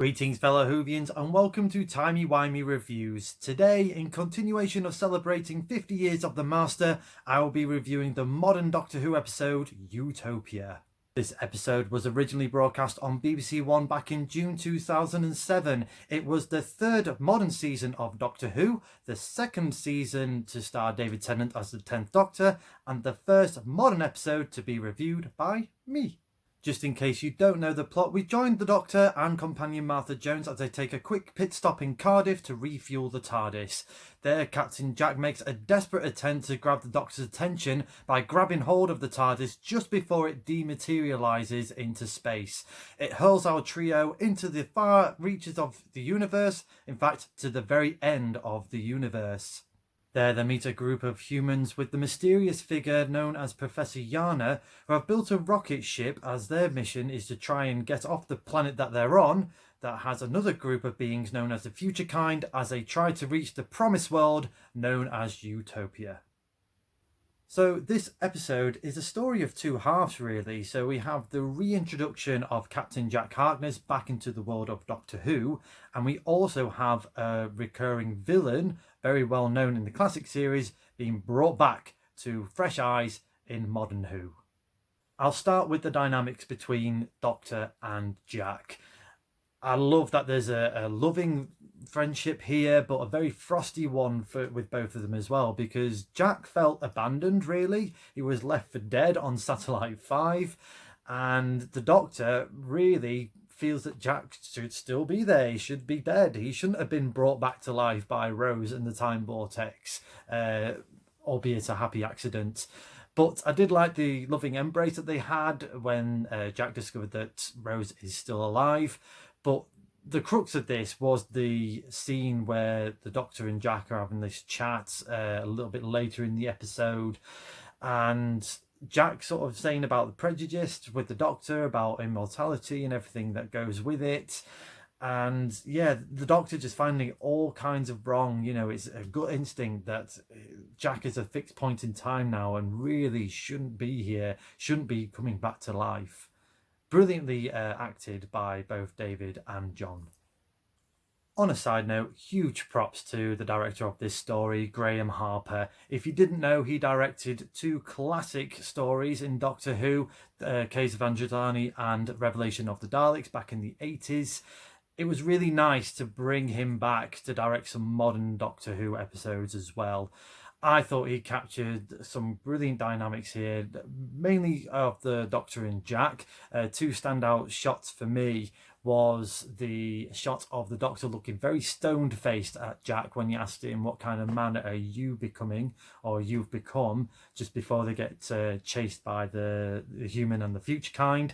Greetings fellow Whovians and welcome to Timey Wimey Reviews. Today, in continuation of celebrating 50 years of the Master, I will be reviewing the modern Doctor Who episode, Utopia. This episode was originally broadcast on BBC One back in June 2007. It was the third modern season of Doctor Who, the second season to star David Tennant as the 10th Doctor, and the first modern episode to be reviewed by me. Just in case you don't know the plot, we joined the Doctor and companion Martha Jones as they take a quick pit stop in Cardiff to refuel the TARDIS. There, Captain Jack makes a desperate attempt to grab the Doctor's attention by grabbing hold of the TARDIS just before it dematerialises into space. It hurls our trio into the far reaches of the universe, in fact, to the very end of the universe. There they meet a group of humans with the mysterious figure known as Professor Yana, who have built a rocket ship as their mission is to try and get off the planet that they're on, that has another group of beings known as the Future Kind, as they try to reach the promised world known as Utopia. So this episode is a story of two halves really. So we have the reintroduction of Captain Jack Harkness back into the world of Doctor Who, and we also have a recurring villain, very well known in the classic series, being brought back to fresh eyes in modern Who. I'll start with the dynamics between Doctor and Jack. I love that there's a loving friendship here, but a very frosty one with both of them as well, because Jack felt abandoned, really. He was left for dead on Satellite 5, and the Doctor really feels that Jack should still be there. He should be dead. He shouldn't have been brought back to life by Rose and the Time Vortex, albeit a happy accident. But I did like the loving embrace that they had when Jack discovered that Rose is still alive. But the crux of this was the scene where the Doctor and Jack are having this chat a little bit later in the episode, and Jack sort of saying about the prejudice with the Doctor, about immortality and everything that goes with it. And yeah, the Doctor just finding all kinds of wrong. You know, it's a gut instinct that Jack is a fixed point in time now and really shouldn't be here, shouldn't be coming back to life. Brilliantly acted by both David and John. On a side note, huge props to the director of this story, Graham Harper. If you didn't know, he directed two classic stories in Doctor Who, Caves of Androzani and Revelation of the Daleks back in the 80s. It was really nice to bring him back to direct some modern Doctor Who episodes as well. I thought he captured some brilliant dynamics here, mainly of the Doctor and Jack. Two standout shots for me was the shot of the Doctor looking very stoned-faced at Jack when he asked him what kind of man are you becoming, or you've become, just before they get chased by the human and the Future Kind.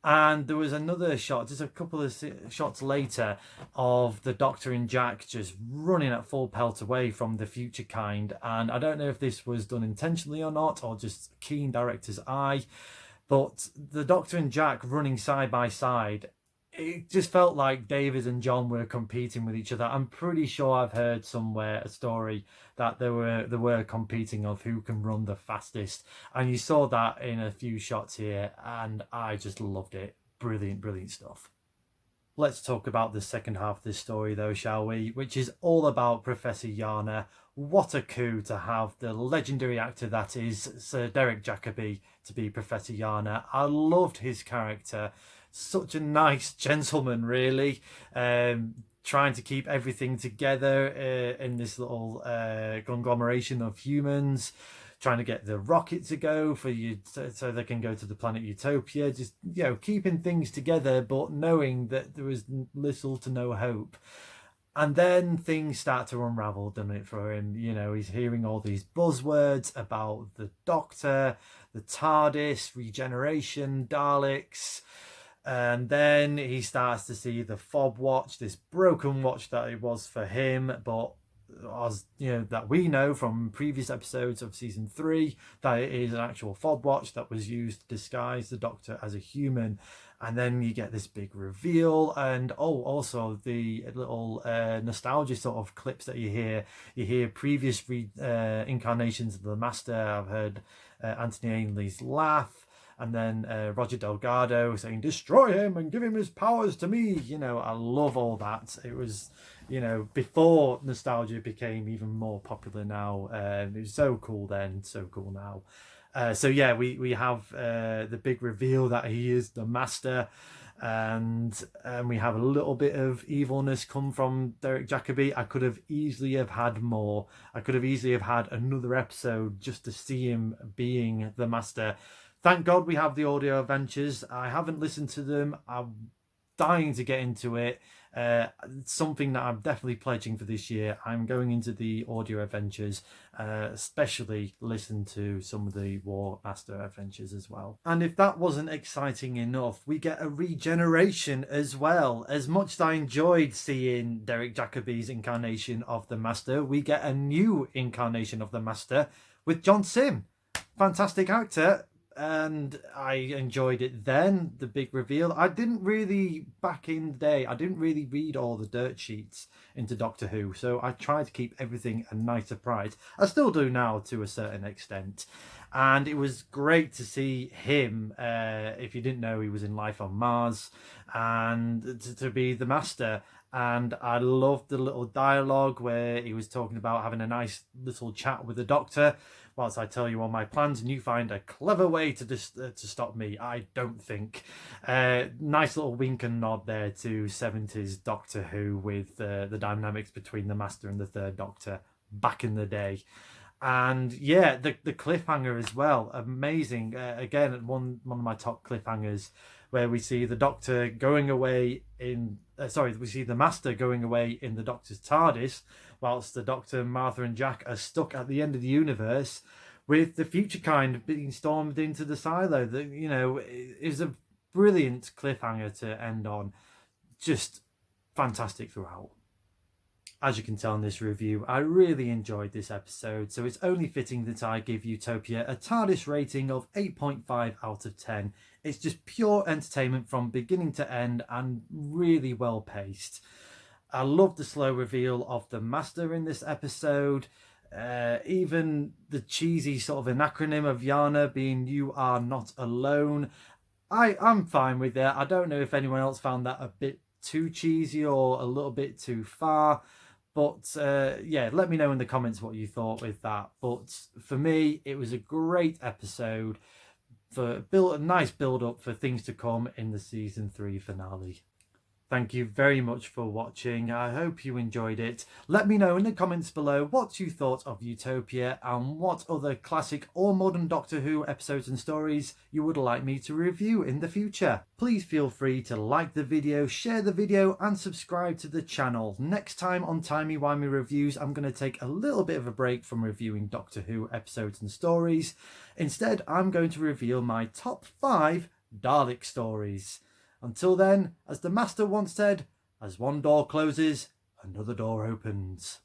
And there was another shot, just a couple of shots later, of the Doctor and Jack just running at full pelt away from the Future Kind. And I don't know if this was done intentionally or not, or just keen director's eye, but the Doctor and Jack running side by side, it just felt like David and John were competing with each other. I'm pretty sure I've heard somewhere a story that they were competing of who can run the fastest, and you saw that in a few shots here, and I just loved it. Brilliant stuff. Let's talk about the second half of this story though, shall we? Which is all about Professor Yana. What a coup to have the legendary actor that is Sir Derek Jacobi to be Professor Yana. I loved his character. Such a nice gentleman, really, trying to keep everything together in this little conglomeration of humans, trying to get the rocket to go for you so they can go to the planet Utopia, just, you know, keeping things together, but knowing that there was little to no hope. And then things start to unravel, don't it, for him? You know, he's hearing all these buzzwords about the Doctor, the TARDIS, regeneration, Daleks. And then he starts to see the fob watch, this broken watch that it was for him, but as you know, that we know from previous episodes of season 3, that it is an actual fob watch that was used to disguise the Doctor as a human. And then you get this big reveal, and also the little nostalgia sort of clips that you hear previous incarnations of the Master. I've heard Anthony Ainley's laugh. And then Roger Delgado saying, destroy him and give him his powers to me. You know, I love all that. It was, you know, before nostalgia became even more popular now. It was so cool then, so cool now. So yeah, we have the big reveal that he is the Master. And we have a little bit of evilness come from Derek Jacobi. I could have easily have had more. I could have easily have had another episode just to see him being the Master. Thank God we have the audio adventures. I haven't listened to them. I'm dying to get into it. Something that I'm definitely pledging for this year. I'm going into the audio adventures, especially listen to some of the War Master adventures as well. And if that wasn't exciting enough, we get a regeneration as well. As much as I enjoyed seeing Derek Jacobi's incarnation of the Master, we get a new incarnation of the Master with John Sim. Fantastic actor. And I enjoyed it then, the big reveal. I didn't really, back in the day, I didn't really read all the dirt sheets into Doctor Who, so I tried to keep everything a nice surprise. I still do now to a certain extent. And it was great to see him, if you didn't know, he was in Life on Mars, and to be the Master. And I loved the little dialogue where he was talking about having a nice little chat with the Doctor, whilst I tell you all my plans and you find a clever way to stop me. I don't think. Nice little wink and nod there to 70s Doctor Who with the dynamics between the Master and the Third Doctor back in the day. And yeah, the cliffhanger as well, amazing. Again, one of my top cliffhangers, where we see the Doctor going away in we see the Master going away in the Doctor's TARDIS, whilst the Doctor, Martha and Jack are stuck at the end of the universe with the future kind being stormed into the silo. You know, is a brilliant cliffhanger to end on. Just fantastic throughout. As you can tell in this review, I really enjoyed this episode, so it's only fitting that I give Utopia a TARDIS rating of 8.5 out of 10. It's just pure entertainment from beginning to end and really well paced. I love the slow reveal of the Master in this episode. Even the cheesy sort of an acronym of Yana being "You Are Not Alone." I'm fine with that. I don't know if anyone else found that a bit too cheesy or a little bit too far. But yeah, let me know in the comments what you thought with that. But for me, it was a great episode for a nice build up for things to come in the season 3 finale. Thank you very much for watching. I hope you enjoyed it. Let me know in the comments below what you thought of Utopia and what other classic or modern Doctor Who episodes and stories you would like me to review in the future. Please feel free to like the video, share the video and subscribe to the channel. Next time on Timey-Wimey Reviews, I'm going to take a little bit of a break from reviewing Doctor Who episodes and stories. Instead, I'm going to reveal my top 5 Dalek stories. Until then, as the Master once said, as one door closes, another door opens.